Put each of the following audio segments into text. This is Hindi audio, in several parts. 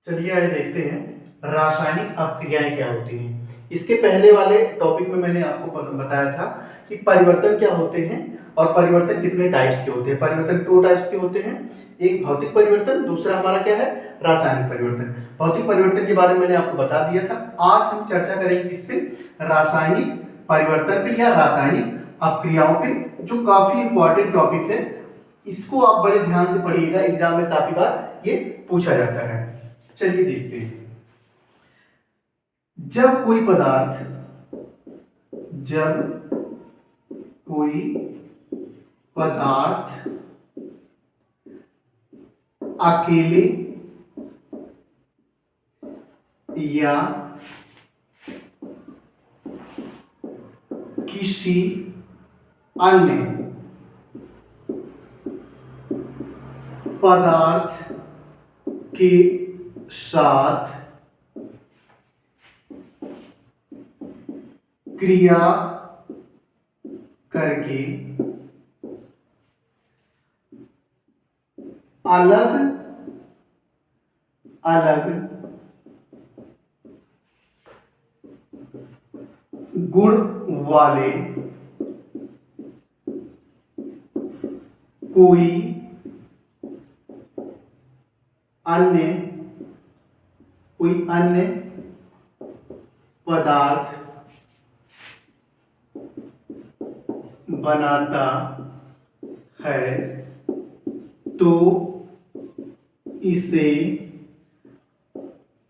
चलिए आइए देखते हैं रासायनिक अपक्रियाएं क्या होती हैं। इसके पहले वाले टॉपिक में मैंने आपको बताया था कि परिवर्तन क्या होते हैं और परिवर्तन कितने टाइप्स के होते हैं। परिवर्तन दो टाइप्स के होते हैं, एक भौतिक परिवर्तन, दूसरा हमारा क्या है, रासायनिक परिवर्तन। भौतिक परिवर्तन के बारे में मैंने आपको बता दिया था। आज हम चर्चा करेंगे इस पे, रासायनिक परिवर्तन पे या रासायनिक अपक्रियाओं पे, जो काफी इंपॉर्टेंट टॉपिक है। इसको आप बड़े ध्यान से पढ़िएगा, एग्जाम में काफी बार ये पूछा जाता है। चलिए देखते हैं। जब कोई पदार्थ अकेले या किसी अन्य पदार्थ के साथ क्रिया करके अलग अलग गुण वाले कोई अन्य पदार्थ बनाता है तो इसे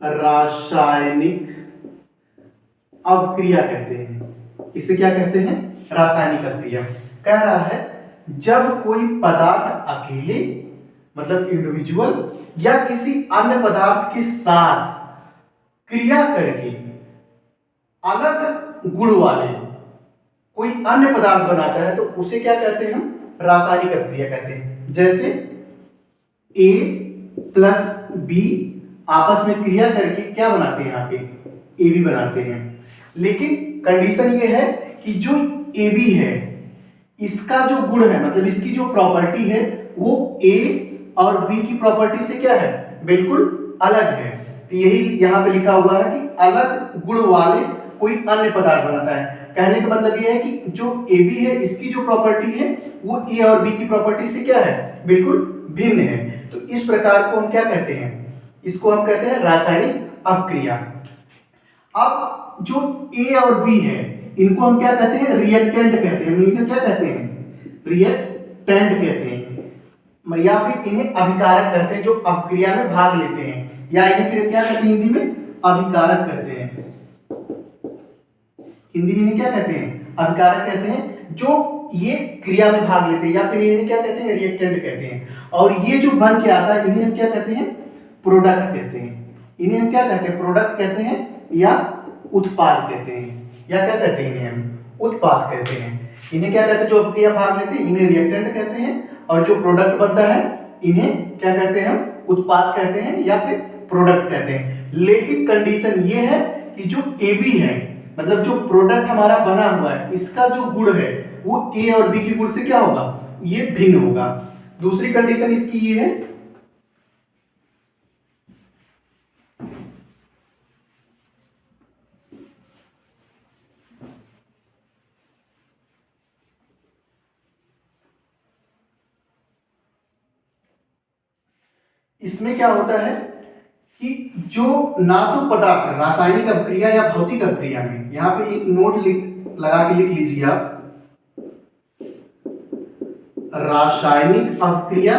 रासायनिक अपक्रिया कहते हैं। इसे क्या कहते हैं? रासायनिक अपक्रिया। कह रहा है जब कोई पदार्थ अकेले मतलब इंडिविजुअल या किसी अन्य पदार्थ के साथ क्रिया करके अलग गुण वाले कोई अन्य पदार्थ बनाता है तो उसे क्या कहते हैं? हम रासायनिक अपक्रिया कहते हैं। जैसे ए प्लस बी आपस में क्रिया करके क्या बनाते हैं? यहाँ पे ए बी बनाते हैं। लेकिन कंडीशन ये है कि जो ए बी है इसका जो गुण है, मतलब इसकी जो प्रॉपर्टी है, वो ए और बी की प्रॉपर्टी से क्या है? बिल्कुल अलग है। तो यही यहाँ पे लिखा हुआ है कि अलग गुण वाले कोई अन्य पदार्थ बनाता है। कहने का मतलब यह है कि जो ए बी है इसकी जो प्रॉपर्टी है वो ए और बी की प्रॉपर्टी से क्या है? बिल्कुल भिन्न है। तो इस प्रकार को हम क्या कहते हैं? इसको हम कहते हैं रासायनिक अपक्रिया। अब जो ए और बी है इनको हम क्या कहते हैं? रिएक्टेंट कहते हैं। इनको क्या कहते हैं? रिएक्टेंट कहते हैं, या फिर इन्हें अभिकारक कहते हैं, जो अपक्रिया में भाग लेते हैं, या इन्हें फिर क्या कहते हैं? हिंदी में अभिकारक कहते हैं। हिंदी में इन्हें क्या कहते हैं? अभिकारक कहते हैं, जो ये क्रिया में भाग लेते हैं, या फिर इन्हें क्या कहते हैं? रिएक्टेंट कहते हैं। और ये जो बन के आता है इन्हें हम क्या कहते हैं? प्रोडक्ट कहते हैं। इन्हें हम क्या कहते हैं? प्रोडक्ट कहते हैं या उत्पाद कहते हैं। या क्या कहते हैं? इन्हें हम उत्पाद कहते हैं। इन्हें क्या कहते हैं? जो अपक्रिया भाग लेते हैं इन्हें रिएक्टेंट कहते हैं, और जो प्रोडक्ट बनता है इन्हें क्या कहते हैं? हम उत्पाद कहते हैं या फिर प्रोडक्ट कहते हैं। लेकिन कंडीशन ये है कि जो ए बी है, मतलब जो प्रोडक्ट हमारा बना हुआ है, इसका जो गुण है वो ए और बी के गुण से क्या होगा? ये भिन्न होगा। दूसरी कंडीशन इसकी ये है, इसमें क्या होता है कि जो ना तो पदार्थ रासायनिक अपक्रिया या भौतिक अपक्रिया में, यहां पे एक नोट लगा के लिख लीजिए आप, रासायनिक अपक्रिया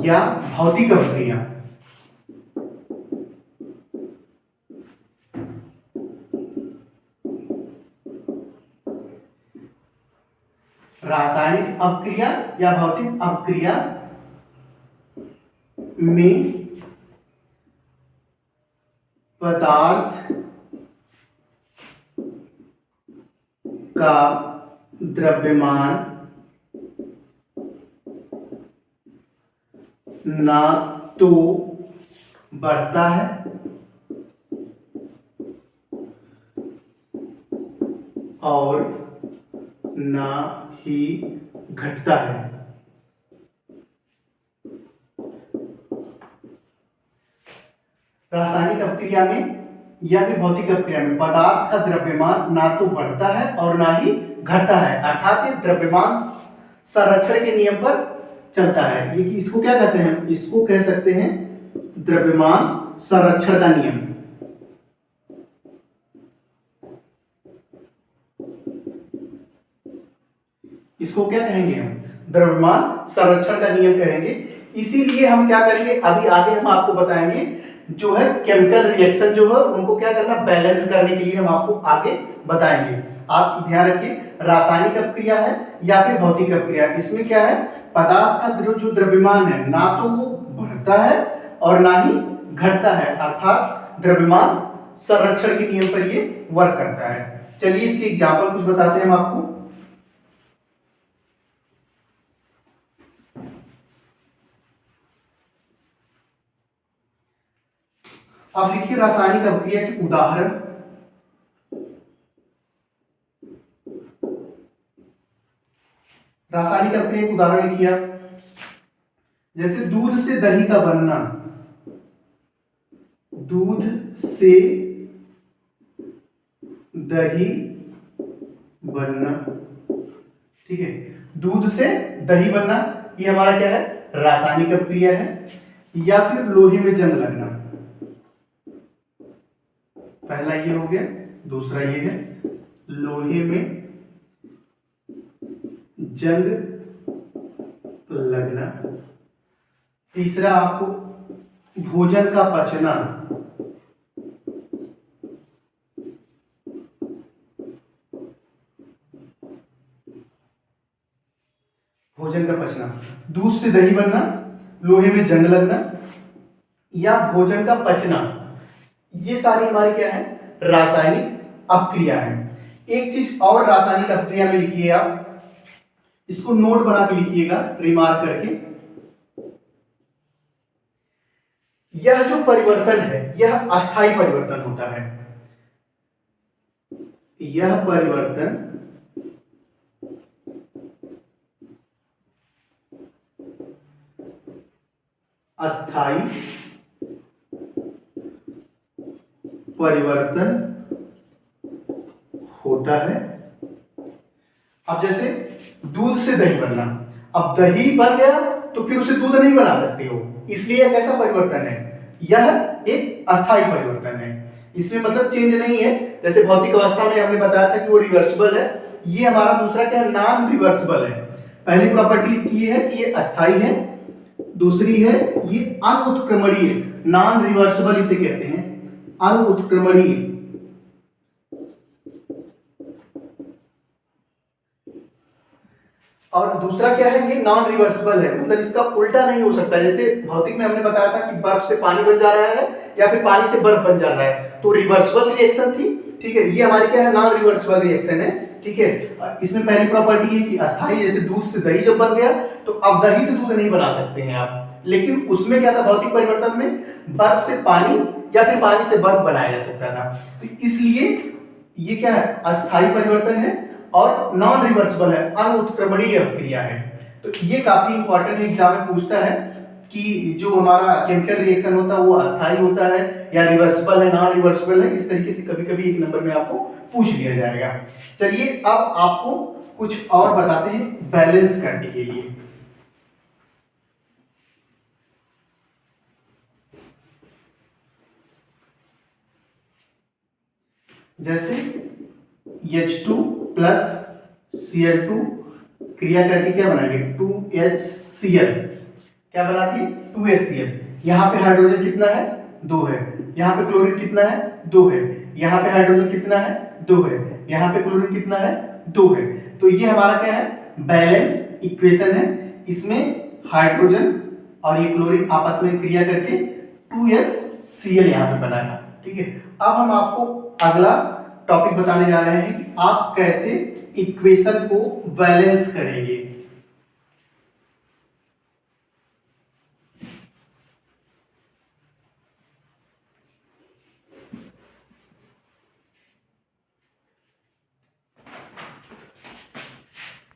या भौतिक अपक्रिया, रासायनिक अपक्रिया या भौतिक अपक्रिया में पदार्थ का द्रव्यमान ना तो बढ़ता है और ना ही घटता है। रासायनिक अपक्रिया में या फिर भौतिक अपक्रिया में पदार्थ का द्रव्यमान ना तो बढ़ता है और ना ही घटता है, अर्थात ये द्रव्यमान संरक्षण के नियम पर चलता है। ये कि इसको क्या कहते हैं, इसको कह सकते हैं द्रव्यमान संरक्षण का नियम। इसको क्या कहेंगे हम, द्रव्यमान संरक्षण का नियम कहेंगे। इसीलिए हम क्या करेंगे, अभी आगे हम आपको बताएंगे जो है केमिकल रिएक्शन जो है उनको क्या करना, बैलेंस करने के लिए हम आपको आगे बताएंगे। आप ध्यान रखिए, रासायनिक अपक्रिया है या फिर भौतिक अपक्रिया, इसमें क्या है, पदार्थ का जो द्रव्यमान है ना तो वो बढ़ता है और ना ही घटता है, अर्थात द्रव्यमान संरक्षण के नियम पर ये वर्क करता है। चलिए इसके एग्जाम्पल कुछ बताते हैं हम आपको। आप लिखिए रासायनिक अपक्रिया के उदाहरण। रासायनिक अपक्रिया के उदाहरण लिखिए आप, जैसे दूध से दही का बनना, दूध से दही बनना, ठीक है, दूध से दही बनना ये हमारा क्या है, रासायनिक अपक्रिया है। या फिर लोहे में जंग लगना, पहला ये हो गया, दूसरा ये है लोहे में जंग लगना, तीसरा आपको भोजन का पचना, भोजन का पचना, दूध से दही बनना, लोहे में जंग लगना या भोजन का पचना, ये सारी हमारी क्या है, रासायनिक अपक्रिया है। एक चीज और रासायनिक अपक्रिया में लिखिए आप, इसको नोट बना के लिखिएगा रिमार्क करके, यह जो परिवर्तन है यह अस्थायी परिवर्तन होता है, यह परिवर्तन अस्थायी परिवर्तन होता है। अब जैसे दूध से दही बनना, अब दही बन गया तो फिर उसे दूध नहीं बना सकते हो, इसलिए कैसा परिवर्तन है, यह एक अस्थायी परिवर्तन है, इसमें मतलब चेंज नहीं है। जैसे भौतिक अवस्था में हमने बताया था कि वो रिवर्सिबल है, ये हमारा दूसरा क्या है, नॉन रिवर्सिबल है। पहली प्रॉपर्टीज की है कि ये अस्थायी है, दूसरी है ये अनुत्क्रमणीय, नॉन रिवर्सिबल इसे कहते हैं, अनुत्क्रमणीय। और दूसरा क्या है, ये नॉन रिवर्सिबल है, मतलब इसका उल्टा नहीं हो सकता। जैसे भौतिक में हमने बताया था कि बर्फ से पानी बन जा रहा है या फिर पानी से बर्फ बन जा रहा है, तो रिवर्सिबल रिएक्शन थी, ठीक है, ये हमारी क्या है, नॉन रिवर्सिबल रिएक्शन है, ठीक है। इसमें पहली प्रॉपर्टी है कि अस्थायी, जैसे दूध से दही जब बन गया तो अब दही से दूध नहीं बना सकते हैं आप, लेकिन उसमें क्या था, भौतिक परिवर्तन में बर्फ से पानी या फिर पानी से बर्फ बनाया जा सकता था, तो इसलिए ये क्या है, अस्थायी परिवर्तन है और नॉन रिवर्सिबल है, अनुत्क्रमणीय क्रिया है। तो ये काफी इंपॉर्टेंट एग्जाम में पूछता है कि जो हमारा केमिकल रिएक्शन होता है वो अस्थायी होता है या रिवर्सिबल है, नॉन रिवर्सिबल है, इस तरीके से कभी कभी एक नंबर में आपको पूछ लिया जाएगा। चलिए अब आपको कुछ और बताते हैं बैलेंस करने के लिए। जैसे H2 प्लस Cl2 क्रिया करके क्या बनाएंगे, 2HCl, क्या बनाती है, 2HCl। यहाँ पे हाइड्रोजन कितना है, 2 है, यहाँ पे क्लोरीन कितना है, 2 है, यहाँ पे हाइड्रोजन कितना है, 2 है, यहाँ पे क्लोरीन कितना है, 2 है। तो ये हमारा क्या है, बैलेंस इक्वेशन है, इसमें हाइड्रोजन और ये क्लोरीन आपस में क्रिया करके 2HCl यहाँ पे बनाया, ठीक है। अब हम आपको अगला टॉपिक बताने जा रहे हैं कि आप कैसे इक्वेशन को बैलेंस करेंगे।